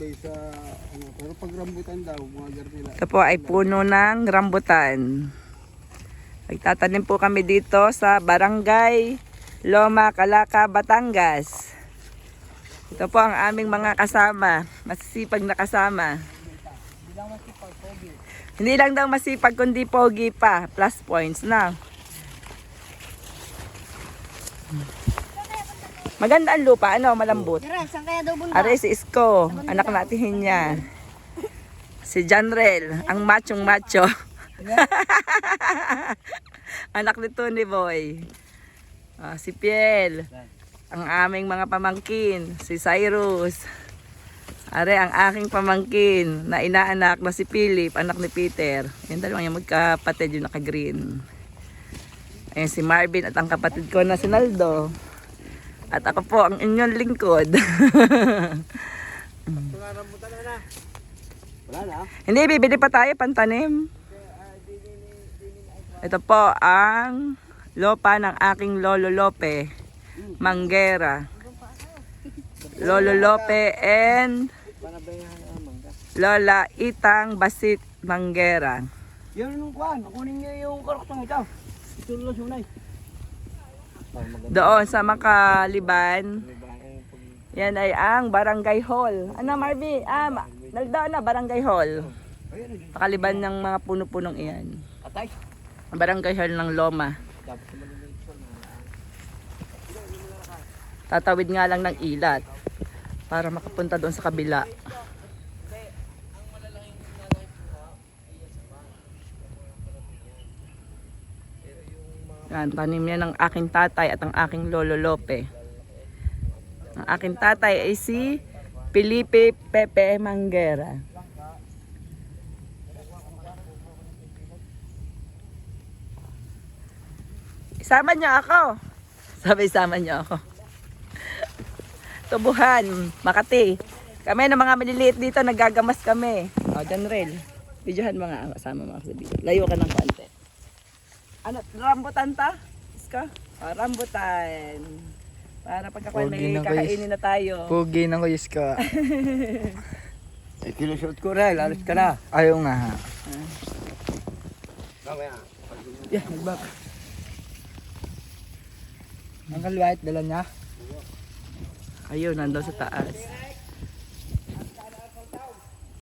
bay sa ano, pero pag rambutan daw, mga garnila. Ito po ay puno ng rambutan. Nagtatanim po kami dito sa Barangay Loma, Calaca, Batangas. Ito po ang aming mga kasama, masisipag na kasama. Hindi lang daw masipag kundi pogi pa, plus points na. Maganda ang lupa, ano, malambot. Saan kaya daw bunda? Are si Isko, anak natin niya. Si Janrel, ang machong macho. Anak ni Tony Boy. Si Piel, ang aming mga pamangkin. Si Cyrus. Are ang aking pamangkin na inaanak na si Philip, anak ni Peter. Yan dalawang yung magkapatid yung naka-green. Ayan si Marvin at ang kapatid ko na si Naldo. At ako po ang inyong lingkod. Wala na. Hindi, bibili pa tayo pantanim. Ito po ang lupa ng aking Lolo Lope, Manggera. Lolo Lope and Lola Itang Basit Manggera. Yan yung kuhan, kunin niyo yung karoktong ito. Itulo sunay. Doon sa Makaliban, yan ay ang Barangay Hall. Ano Marvin? Naldo na Barangay Hall. Makaliban ng mga puno-punong iyan. Atay. Ang Barangay Hall ng Loma. Tatawid nga lang ng ilat para makapunta doon sa kabila. Yan, tanim niya ng aking tatay at ang aking Lolo Lope. Ang aking tatay ay si Felipe Pepe Manggera. Isama niyo ako. Sama niyo ako. Tubuhan, Makati. Kami ng mga maliliit dito, naggagamas kami. O, Janrel. Videohan mga kasama mga sabihin. Layo ka ng konti. Ano, rambutan ta? Iska? O, rambutan. Para pagkakuan may kakainin na tayo. Pugi ng kuyos ka. Kilusot ko rin, lalos ka na. Ayaw nga ha. Mamaya. Yeah, nagbak. Ang kalwait, dala niya. Ayun, nandun sa taas.